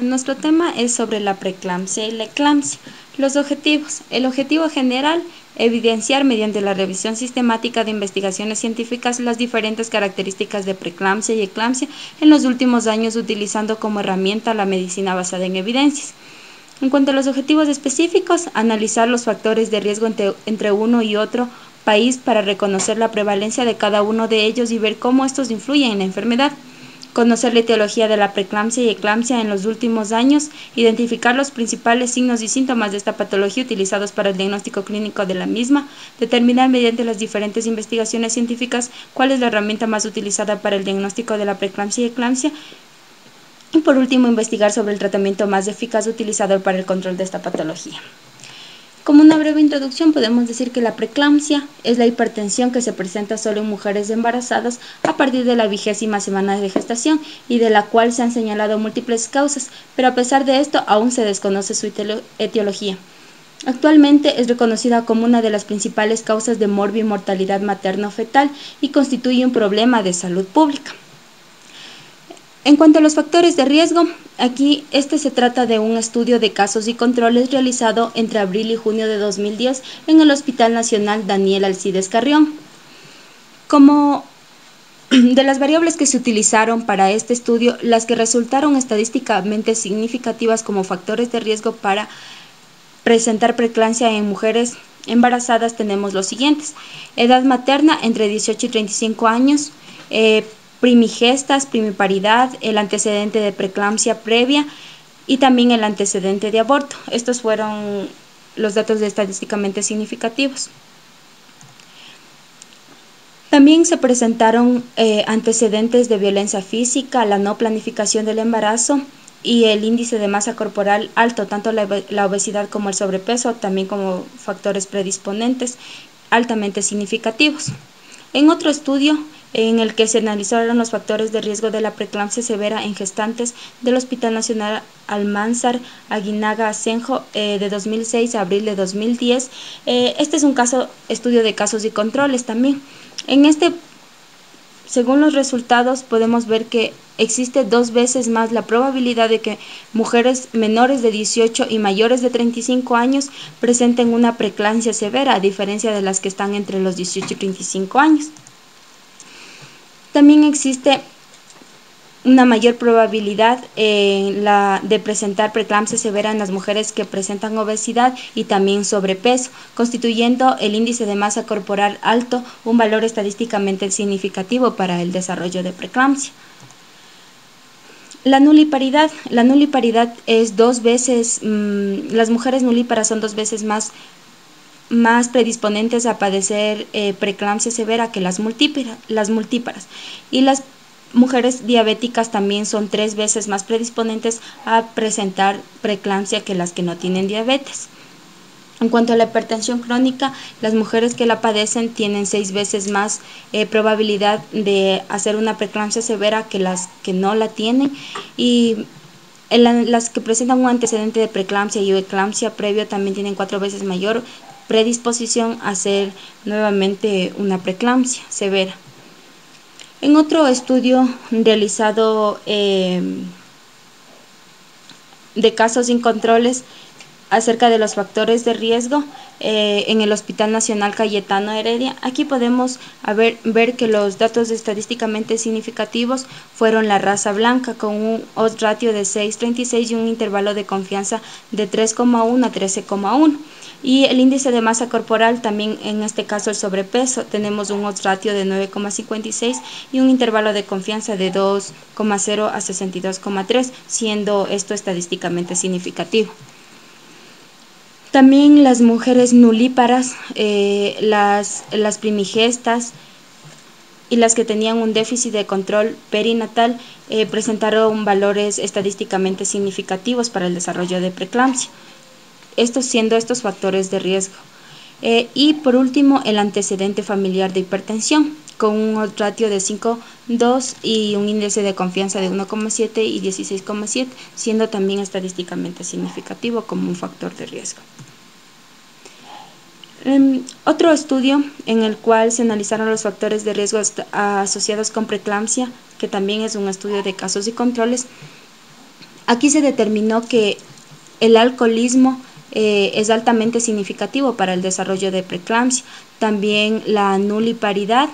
Nuestro tema es sobre la preeclampsia y la eclampsia. Los objetivos. El objetivo general, evidenciar mediante la revisión sistemática de investigaciones científicas las diferentes características de preeclampsia y eclampsia en los últimos años, utilizando como herramienta la medicina basada en evidencias. En cuanto a los objetivos específicos, analizar los factores de riesgo entre uno y otro país para reconocer la prevalencia de cada uno de ellos y ver cómo estos influyen en la enfermedad. Conocer la etiología de la preeclampsia y eclampsia en los últimos años, identificar los principales signos y síntomas de esta patología utilizados para el diagnóstico clínico de la misma, determinar mediante las diferentes investigaciones científicas cuál es la herramienta más utilizada para el diagnóstico de la preeclampsia y eclampsia, y por último, investigar sobre el tratamiento más eficaz utilizado para el control de esta patología. Como una breve introducción, podemos decir que la preeclampsia es la hipertensión que se presenta solo en mujeres embarazadas a partir de la 20ª semana de gestación y de la cual se han señalado múltiples causas, pero a pesar de esto aún se desconoce su etiología. Actualmente es reconocida como una de las principales causas de morbi y mortalidad materno-fetal y constituye un problema de salud pública. En cuanto a los factores de riesgo, aquí se trata de un estudio de casos y controles realizado entre abril y junio de 2010 en el Hospital Nacional Daniel Alcides Carrión. Como de las variables que se utilizaron para este estudio, las que resultaron estadísticamente significativas como factores de riesgo para presentar preeclampsia en mujeres embarazadas tenemos los siguientes: edad materna entre 18 y 35 años, primigestas, primiparidad, el antecedente de preeclampsia previa y también el antecedente de aborto. Estos fueron los datos estadísticamente significativos. También se presentaron antecedentes de violencia física, la no planificación del embarazo y el índice de masa corporal alto, tanto la obesidad como el sobrepeso, también como factores predisponentes altamente significativos. En otro estudio, en el que se analizaron los factores de riesgo de la preeclampsia severa en gestantes del Hospital Nacional Almanzar Aguinaga Asenjo, de 2006 a abril de 2010. Este es un estudio de casos y controles también. Según los resultados, podemos ver que existe 2 veces más la probabilidad de que mujeres menores de 18 y mayores de 35 años presenten una preeclampsia severa, a diferencia de las que están entre los 18 y 35 años. También existe una mayor probabilidad de presentar preeclampsia severa en las mujeres que presentan obesidad y también sobrepeso, constituyendo el índice de masa corporal alto un valor estadísticamente significativo para el desarrollo de preeclampsia. La nuliparidad es 2 veces, las mujeres nulíparas son 2 veces más predisponentes a padecer preeclampsia severa que las multíparas, y las mujeres diabéticas también son 3 veces más predisponentes a presentar preeclampsia que las que no tienen diabetes. En cuanto a la hipertensión crónica, las mujeres que la padecen tienen 6 veces más probabilidad de hacer una preeclampsia severa que las que no la tienen, y las que presentan un antecedente de preeclampsia y eclampsia previo también tienen 4 veces mayor predisposición a hacer nuevamente una preeclampsia severa. En otro estudio realizado de casos sin controles acerca de los factores de riesgo en el Hospital Nacional Cayetano Heredia, aquí podemos ver que los datos estadísticamente significativos fueron la raza blanca con un odds ratio de 6.36 y un intervalo de confianza de 3,1 a 13,1. Y el índice de masa corporal, también en este caso el sobrepeso, tenemos un odds ratio de 9,56 y un intervalo de confianza de 2,0 a 62,3, siendo esto estadísticamente significativo. También las mujeres nulíparas, las primigestas y las que tenían un déficit de control perinatal presentaron valores estadísticamente significativos para el desarrollo de preeclampsia, siendo estos factores de riesgo. Y por último, el antecedente familiar de hipertensión, con un odds ratio de 5,2 y un índice de confianza de 1,7 y 16,7, siendo también estadísticamente significativo como un factor de riesgo. Otro estudio en el cual se analizaron los factores de riesgo asociados con preeclampsia, que también es un estudio de casos y controles, Aquí se determinó que el alcoholismo es altamente significativo para el desarrollo de preeclampsia. También la nuliparidad.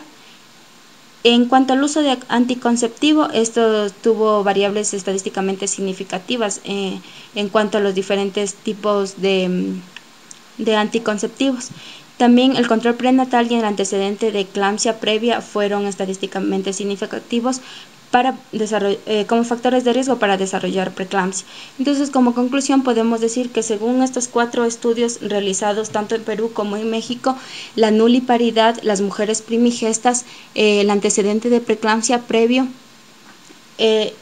En cuanto al uso de anticonceptivo, esto tuvo variables estadísticamente significativas en cuanto a los diferentes tipos de anticonceptivos. También el control prenatal y el antecedente de eclampsia previa fueron estadísticamente significativos como factores de riesgo para desarrollar preeclampsia. Entonces, como conclusión, podemos decir que según estos 4 estudios realizados tanto en Perú como en México, la nuliparidad, las mujeres primigestas, el antecedente de preeclampsia previo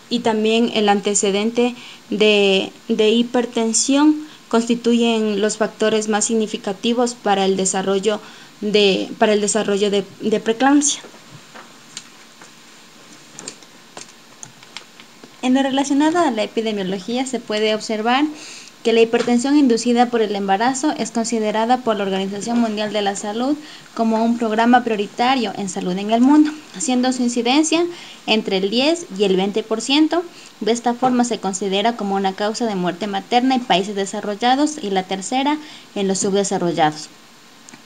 y también el antecedente de hipertensión constituyen los factores más significativos para el desarrollo de preeclampsia. En lo relacionado a la epidemiología se puede observar que la hipertensión inducida por el embarazo es considerada por la Organización Mundial de la Salud como un programa prioritario en salud en el mundo, haciendo su incidencia entre el 10 y el 20%. De esta forma se considera como una causa de muerte materna en países desarrollados y la tercera en los subdesarrollados.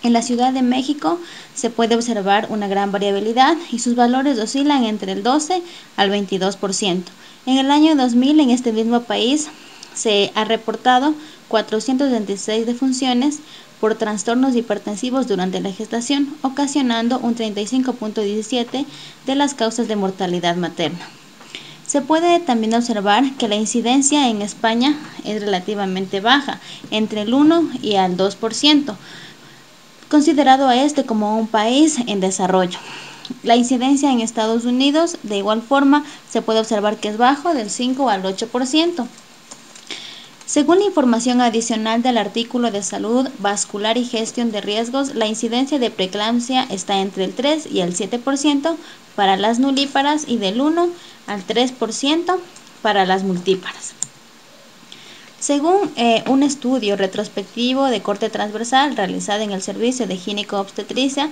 En la Ciudad de México se puede observar una gran variabilidad y sus valores oscilan entre el 12 al 22%. En el año 2000 en este mismo país se ha reportado 426 defunciones por trastornos hipertensivos durante la gestación, ocasionando un 35.17% de las causas de mortalidad materna. Se puede también observar que la incidencia en España es relativamente baja, entre el 1 y el 2%, considerado a este como un país en desarrollo. La incidencia en Estados Unidos, de igual forma, se puede observar que es bajo, del 5 al 8%. Según la información adicional del artículo de salud vascular y gestión de riesgos, la incidencia de preeclampsia está entre el 3 y el 7% para las nulíparas y del 1 al 3% para las multíparas. Según un estudio retrospectivo de corte transversal realizado en el Servicio de Gineco-Obstetricia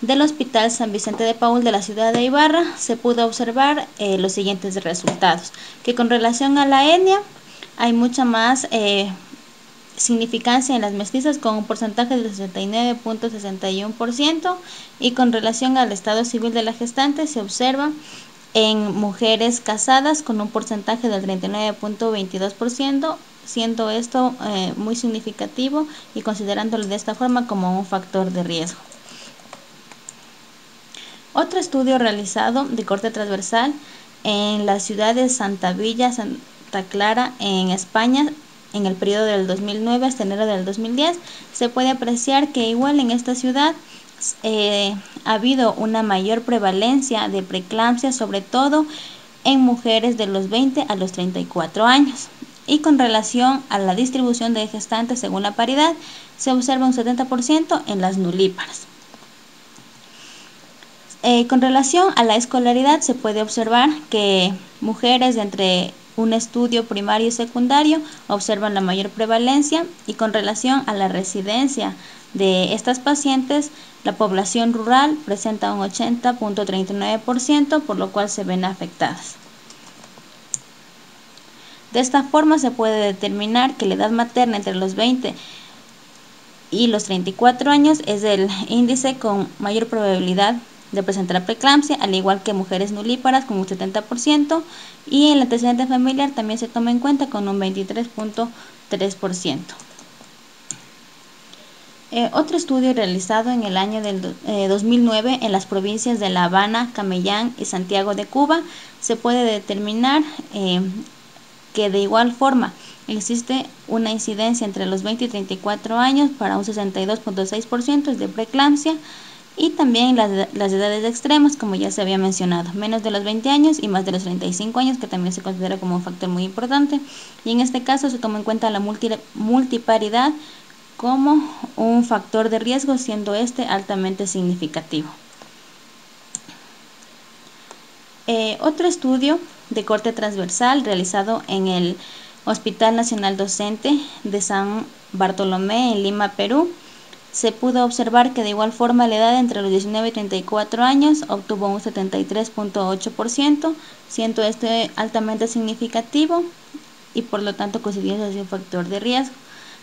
del Hospital San Vicente de Paúl de la ciudad de Ibarra, se pudo observar los siguientes resultados, que con relación a la etnia hay mucha más significancia en las mestizas con un porcentaje del 69.61% y con relación al estado civil de la gestante se observa en mujeres casadas con un porcentaje del 39.22%, siendo esto muy significativo y considerándolo de esta forma como un factor de riesgo. Otro estudio realizado de corte transversal en la ciudad de Santa Villa, Santa Clara, en España, en el periodo del 2009 hasta enero del 2010, se puede apreciar que igual en esta ciudad ha habido una mayor prevalencia de preeclampsia, sobre todo en mujeres de los 20 a los 34 años. Y con relación a la distribución de gestantes según la paridad, se observa un 70% en las nulíparas. Con relación a la escolaridad, se puede observar que mujeres de entre un estudio primario y secundario observan la mayor prevalencia y con relación a la residencia de estas pacientes, la población rural presenta un 80.39%, por lo cual se ven afectadas. De esta forma se puede determinar que la edad materna entre los 20 y los 34 años es el índice con mayor probabilidad de presentar preeclampsia, al igual que mujeres nulíparas con un 70%, y el antecedente familiar también se toma en cuenta con un 23.3%. Otro estudio realizado en el año del 2009 en las provincias de La Habana, Camellán y Santiago de Cuba, se puede determinar que de igual forma existe una incidencia entre los 20 y 34 años para un 62.6% de preeclampsia, y también las edades extremas, como ya se había mencionado, menos de los 20 años y más de los 35 años, que también se considera como un factor muy importante, y en este caso se toma en cuenta la multiparidad como un factor de riesgo, siendo este altamente significativo. Otro estudio de corte transversal realizado en el Hospital Nacional Docente de San Bartolomé en Lima, Perú, se pudo observar que de igual forma la edad entre los 19 y 34 años obtuvo un 73.8%, siendo este altamente significativo, y por lo tanto consideradas un factor de riesgo.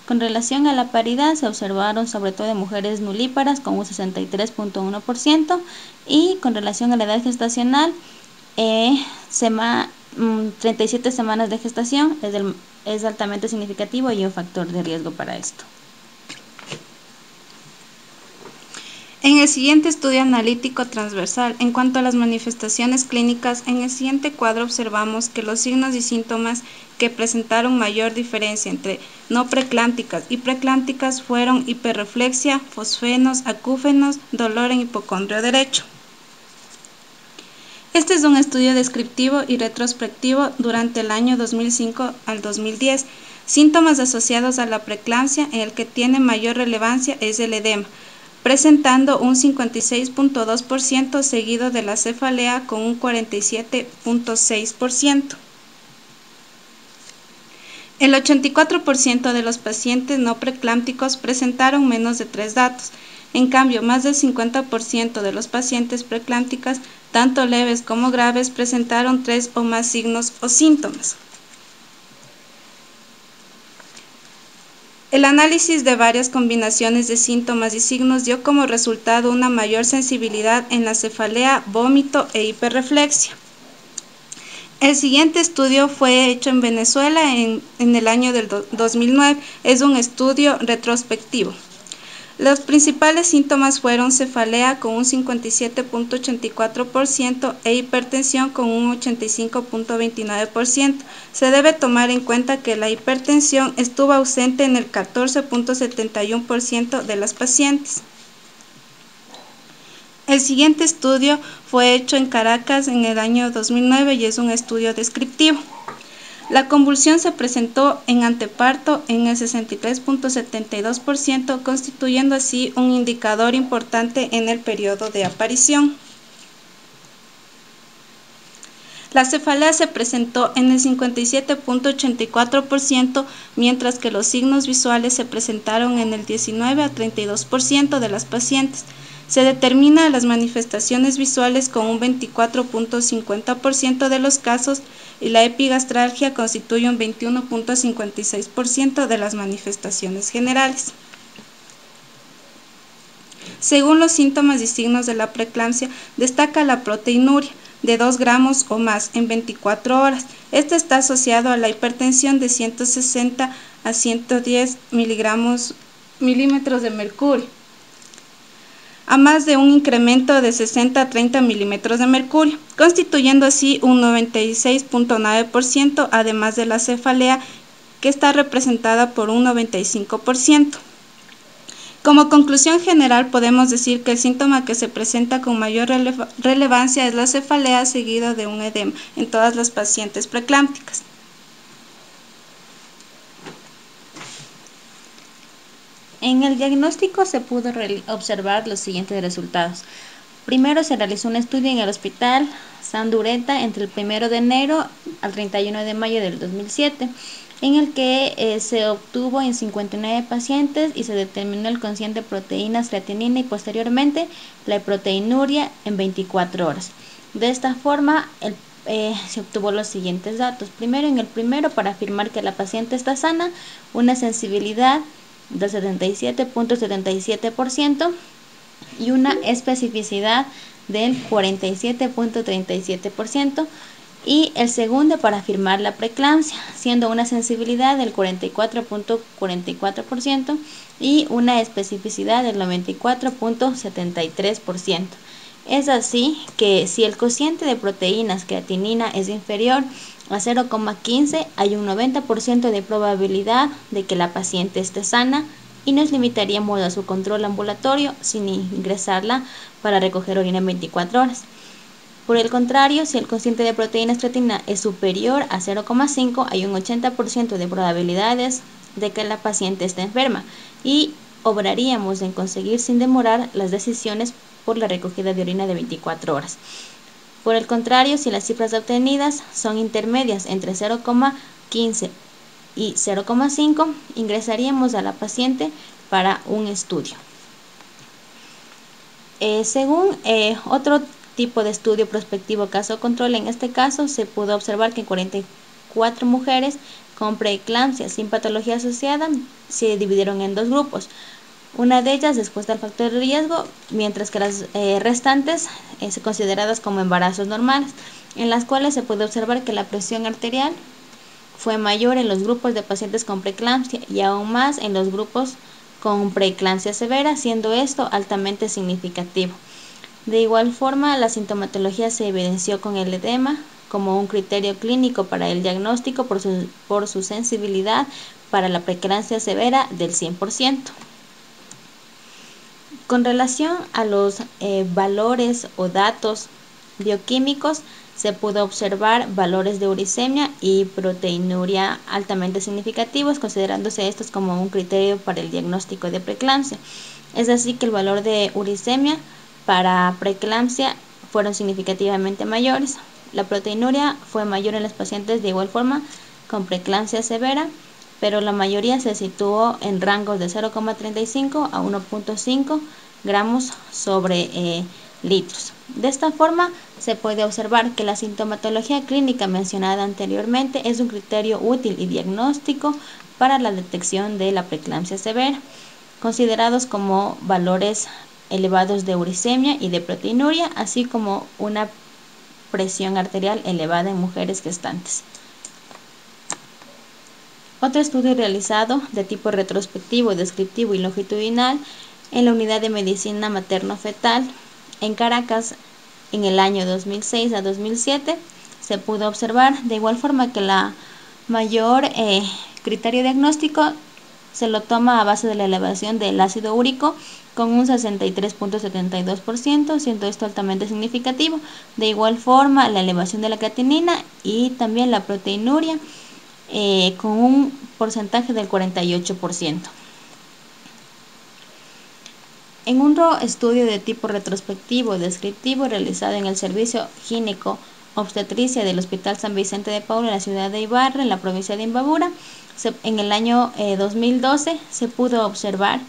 Con relación a la paridad, se observaron sobre todo en mujeres nulíparas con un 63.1% y con relación a la edad gestacional, 37 semanas de gestación es altamente significativo y un factor de riesgo para esto. En el siguiente estudio analítico transversal, en cuanto a las manifestaciones clínicas, en el siguiente cuadro observamos que los signos y síntomas que presentaron mayor diferencia entre no preeclámpticas y preeclámpticas fueron hiperreflexia, fosfenos, acúfenos, dolor en hipocondrio derecho. Este es un estudio descriptivo y retrospectivo durante el año 2005 al 2010. Síntomas asociados a la preeclampsia, en el que tiene mayor relevancia es el edema, presentando un 56.2% seguido de la cefalea con un 47.6%. El 84% de los pacientes no preeclámpticos presentaron menos de 3 datos. En cambio, más del 50% de los pacientes preeclámpticas, tanto leves como graves, presentaron 3 o más signos o síntomas. El análisis de varias combinaciones de síntomas y signos dio como resultado una mayor sensibilidad en la cefalea, vómito e hiperreflexia. El siguiente estudio fue hecho en Venezuela en el año del 2009. Es un estudio retrospectivo. Los principales síntomas fueron cefalea con un 57.84% e hipertensión con un 85.29%. Se debe tomar en cuenta que la hipertensión estuvo ausente en el 14.71% de las pacientes. El siguiente estudio fue hecho en Caracas en el año 2009 y es un estudio descriptivo. La convulsión se presentó en anteparto en el 63.72%, constituyendo así un indicador importante en el periodo de aparición. La cefalea se presentó en el 57.84%, mientras que los signos visuales se presentaron en el 19 a 32% de las pacientes. Se determina las manifestaciones visuales con un 24.50% de los casos y la epigastralgia constituye un 21.56% de las manifestaciones generales. Según los síntomas y signos de la preeclampsia, destaca la proteinuria de 2 gramos o más en 24 horas. Esta está asociado a la hipertensión de 160 a 110 milímetros de mercurio, a más de un incremento de 60 a 30 milímetros de mercurio, constituyendo así un 96.9%, además de la cefalea, que está representada por un 95%. Como conclusión general, podemos decir que el síntoma que se presenta con mayor relevancia es la cefalea, seguido de un edema en todas las pacientes preeclámpticas. En el diagnóstico se pudo observar los siguientes resultados. Primero, se realizó un estudio en el Hospital Santa Ureta entre el 1 de enero al 31 de mayo del 2007, en el que se obtuvo en 59 pacientes y se determinó el cociente de proteínas creatinina y posteriormente la proteinuria en 24 horas. De esta forma, se obtuvo los siguientes datos. Primero, para afirmar que la paciente está sana, una sensibilidad del 77.77% y una especificidad del 47.37%, y el segundo para afirmar la preeclampsia, siendo una sensibilidad del 44.44% y una especificidad del 94.73%. Es así que si el cociente de proteínas creatinina es inferior a 0,15, hay un 90% de probabilidad de que la paciente esté sana y nos limitaríamos a su control ambulatorio sin ingresarla para recoger orina en 24 horas. Por el contrario, si el cociente de proteínas creatinina es superior a 0,5, hay un 80% de probabilidades de que la paciente esté enferma y obraríamos en conseguir sin demorar las decisiones por la recogida de orina de 24 horas. Por el contrario, si las cifras obtenidas son intermedias entre 0,15 y 0,5, ingresaríamos a la paciente para un estudio. Según otro tipo de estudio prospectivo caso control, en este caso se pudo observar que 44 mujeres con preeclampsia sin patología asociada se dividieron en 2 grupos. Una de ellas expuesta al factor de riesgo, mientras que las restantes consideradas como embarazos normales, en las cuales se puede observar que la presión arterial fue mayor en los grupos de pacientes con preeclampsia y aún más en los grupos con preeclampsia severa, siendo esto altamente significativo. De igual forma, la sintomatología se evidenció con el edema como un criterio clínico para el diagnóstico por su sensibilidad para la preeclampsia severa del 100%. Con relación a los valores o datos bioquímicos, se pudo observar valores de uricemia y proteinuria altamente significativos, considerándose estos como un criterio para el diagnóstico de preeclampsia. Es así que el valor de uricemia para preeclampsia fueron significativamente mayores. La proteinuria fue mayor en los pacientes de igual forma con preeclampsia severa, pero la mayoría se situó en rangos de 0,35 a 1,5 gramos sobre litros. De esta forma, se puede observar que la sintomatología clínica mencionada anteriormente es un criterio útil y diagnóstico para la detección de la preeclampsia severa, considerados como valores elevados de uricemia y de proteinuria, así como una presión arterial elevada en mujeres gestantes. Otro estudio realizado de tipo retrospectivo, descriptivo y longitudinal en la Unidad de Medicina Materno-Fetal en Caracas en el año 2006 a 2007 se pudo observar de igual forma que la mayor criterio diagnóstico se lo toma a base de la elevación del ácido úrico con un 63,72%, siendo esto altamente significativo. De igual forma, la elevación de la creatinina y también la proteinuria con un porcentaje del 48%. En un estudio de tipo retrospectivo descriptivo realizado en el Servicio Gineco Obstetricia del Hospital San Vicente de Paúl en la ciudad de Ibarra, en la provincia de Imbabura, en el año 2012 se pudo observar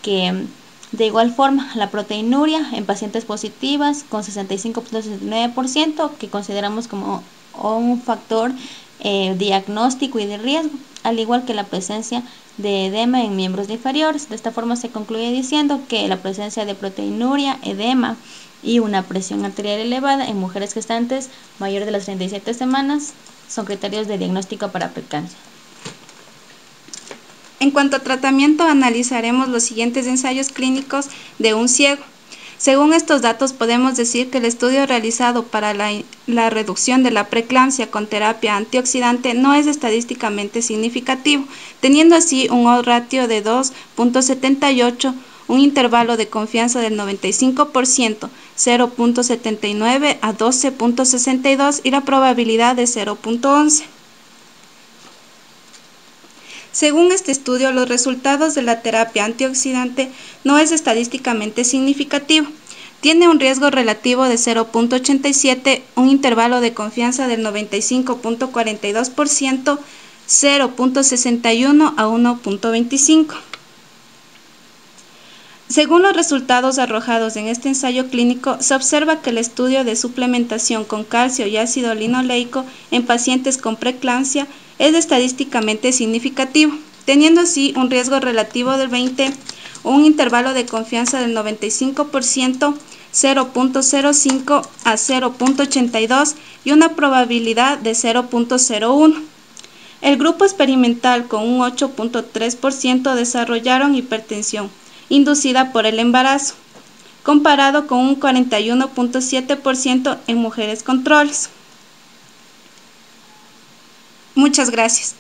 que de igual forma la proteinuria en pacientes positivas con 65,69%, que consideramos como un factor diagnóstico y de riesgo, al igual que la presencia de edema en miembros inferiores. De esta forma se concluye diciendo que la presencia de proteinuria, edema y una presión arterial elevada en mujeres gestantes mayor de las 37 semanas son criterios de diagnóstico para preeclampsia. En cuanto a tratamiento, analizaremos los siguientes ensayos clínicos de un ciego. Según estos datos, podemos decir que el estudio realizado para la reducción de la preeclampsia con terapia antioxidante no es estadísticamente significativo, teniendo así un odds ratio de 2,78, un intervalo de confianza del 95%, 0,79 a 12,62 y la probabilidad de 0,11. Según este estudio, los resultados de la terapia antioxidante no es estadísticamente significativo. Tiene un riesgo relativo de 0,87, un intervalo de confianza del 95,42%, 0,61 a 1,25. Según los resultados arrojados en este ensayo clínico, se observa que el estudio de suplementación con calcio y ácido linoleico en pacientes con preeclampsia es estadísticamente significativo, teniendo así un riesgo relativo del 20, un intervalo de confianza del 95%, 0,05 a 0,82 y una probabilidad de 0,01. El grupo experimental con un 8,3% desarrollaron hipertensión inducida por el embarazo, comparado con un 41,7% en mujeres controles. Muchas gracias.